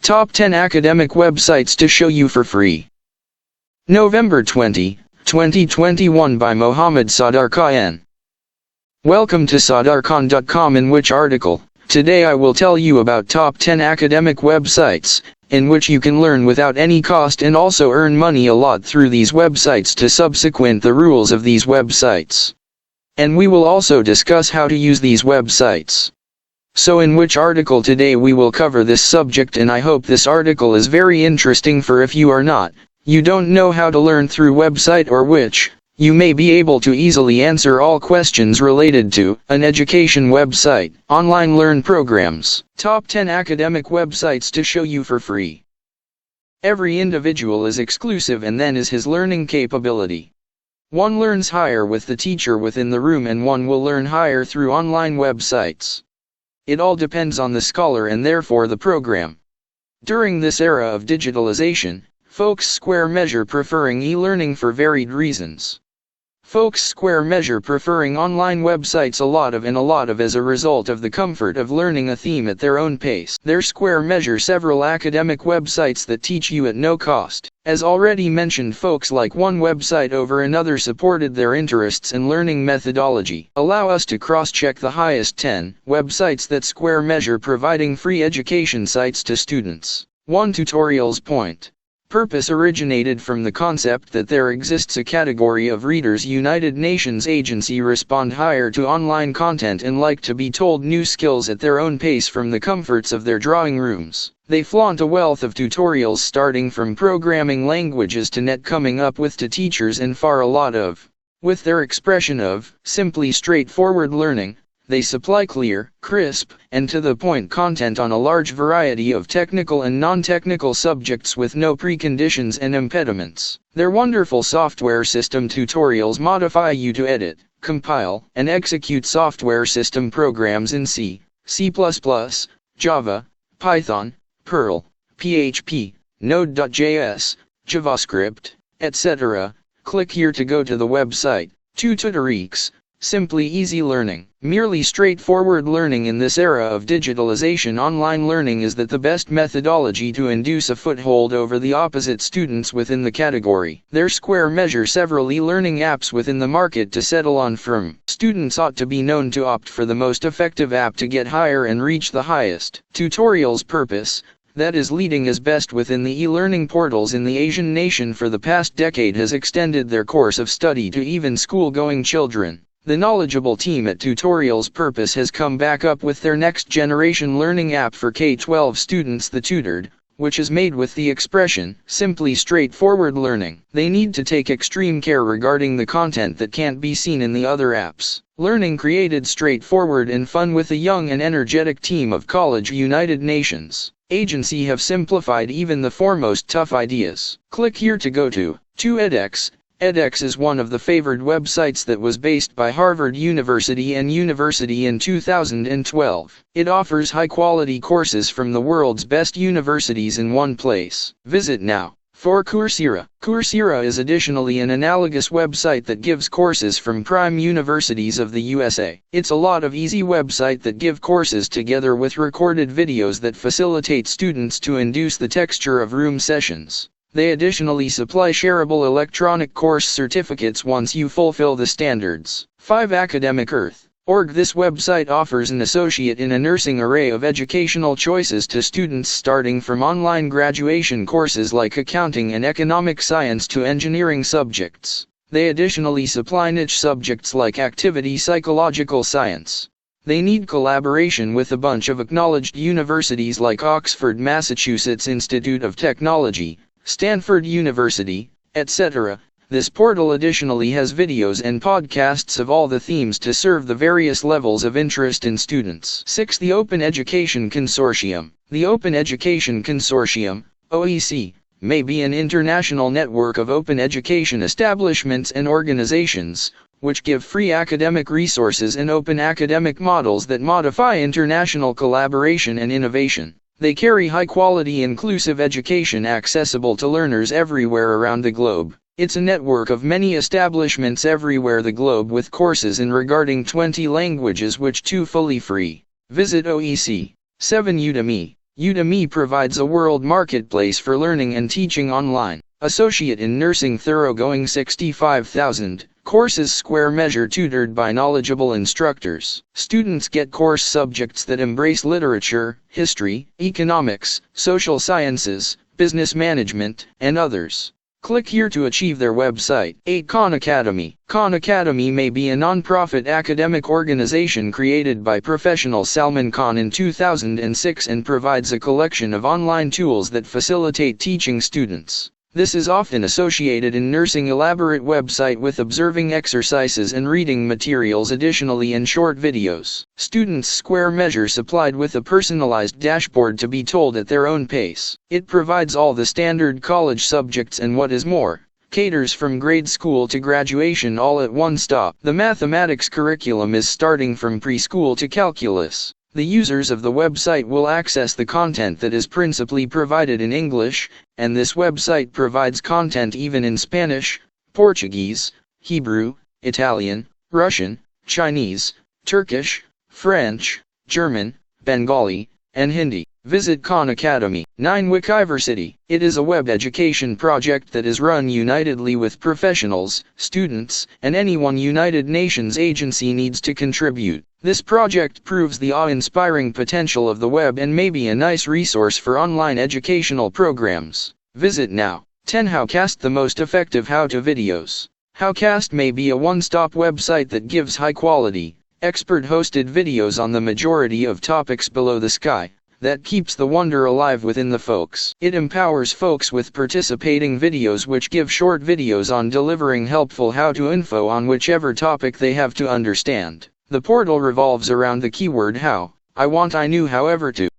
Top 10 academic websites to show you for free. November 20, 2021 by Mohammed Sadar Khan. Welcome to sadarkhan.com, in which article, today I will tell you about top 10 academic websites, in which you can learn without any cost and also earn money a lot through these websites to subsequent the rules of these websites. And we will also discuss how to use these websites. So in which article today we will cover this subject, and I hope this article is very interesting, for if you are not, you don't know how to learn through website or which, you may be able to easily answer all questions related to an education website, online learn programs. Top 10 academic websites to show you for free. Every individual is exclusive and then is his learning capability. One learns higher with the teacher within the room, and one will learn higher through online websites. It all depends on the scholar and therefore the program. During this era of digitalization, folks square measure preferring e-learning for varied reasons. Folks square measure preferring online websites a lot of as a result of the comfort of learning a theme at their own pace. Their square measure several academic websites that teach you at no cost. As already mentioned, folks like one website over another supported their interests and learning methodology. Allow us to cross-check the highest 10 websites that square measure providing free education sites to students. 1. Tutorials. Point. Purpose originated from the concept that there exists a category of readers United Nations agency respond higher to online content and like to be told new skills at their own pace from the comforts of their drawing rooms. They flaunt a wealth of tutorials starting from programming languages to net, coming up with to teachers and far a lot of. With their expression of simply straightforward learning, they supply clear, crisp, and to the point content on a large variety of technical and non-technical subjects with no preconditions and impediments. Their wonderful software system tutorials modify you to edit, compile, and execute software system programs in C, C++, Java, Python, Perl, PHP, Node.js, JavaScript, etc. Click here to go to the website. 2. Tutorials. Simply easy learning. Merely straightforward learning. In this era of digitalization, online learning is the best methodology to induce a foothold over the opposite students within the category. Their square measure several e-learning apps within the market to settle on from. Students ought to be known to opt for the most effective app to get higher and reach the highest. Tutorials. Purpose. That is leading as best within the e-learning portals in the Asian nation for the past decade has extended their course of study to even school-going children. The knowledgeable team at Tutorials Purpose has come back up with their next generation learning app for K-12 students, the Tutored, which is made with the expression, simply straightforward learning. They need to take extreme care regarding the content that can't be seen in the other apps. Learning created straightforward and fun with a young and energetic team of College United Nations agency have simplified even the foremost tough ideas. Click here to go to 2. edX. edX is one of the favored websites that was based by Harvard University and University in 2012. It offers high-quality courses from the world's best universities in one place. Visit now. 4. Coursera. Coursera is additionally an analogous website that gives courses from prime universities of the USA. It's a lot of easy website that give courses together with recorded videos that facilitate students to induce the texture of room sessions. They additionally supply shareable electronic course certificates once you fulfill the standards. 5. Academic Earth. Org. This website offers an associate in a nursing array of educational choices to students starting from online graduation courses like accounting and economic science to engineering subjects. They additionally supply niche subjects like activity psychological science. They need collaboration with a bunch of acknowledged universities like Oxford, Massachusetts Institute of Technology, Stanford University, etc. This portal additionally has videos and podcasts of all the themes to serve the various levels of interest in students. 6. The Open Education Consortium. The Open Education Consortium, OEC, may be an international network of open education establishments and organizations, which give free academic resources and open academic models that modify international collaboration and innovation. They carry high-quality inclusive education accessible to learners everywhere around the globe. It's a network of many establishments everywhere the globe with courses in regarding 20 languages, which 2 fully free. Visit OEC. 7. Udemy. Udemy provides a world marketplace for learning and teaching online. Associate in Nursing Thoroughgoing 65,000. Courses square measure tutored by knowledgeable instructors. Students get course subjects that embrace literature, history, economics, social sciences, business management, and others. Click here to achieve their website. 8. Khan Academy. Khan Academy may be a non-profit academic organization created by professional Salman Khan in 2006 and provides a collection of online tools that facilitate teaching students. This is often associated in nursing elaborate website with observing exercises and reading materials, additionally in short videos. Students square measure supplied with a personalized dashboard to be told at their own pace. It provides all the standard college subjects and what is more, caters from grade school to graduation all at one stop. The mathematics curriculum is starting from preschool to calculus. The users of the website will access the content that is principally provided in English, and this website provides content even in Spanish, Portuguese, Hebrew, Italian, Russian, Chinese, Turkish, French, German, Bengali, and Hindi. Visit Khan Academy. 9. Wikiversity. It is a web education project that is run unitedly with professionals, students, and anyone United Nations agency needs to contribute. This project proves the awe-inspiring potential of the web and may be a nice resource for online educational programs. Visit now. 10. Howcast. The most effective how-to videos. Howcast may be a one-stop website that gives high-quality, expert-hosted videos on the majority of topics below the sky. That keeps the wonder alive within the folks. It empowers folks with participating videos which give short videos on delivering helpful how-to info on whichever topic they have to understand. The portal revolves around the keyword how. I knew however to.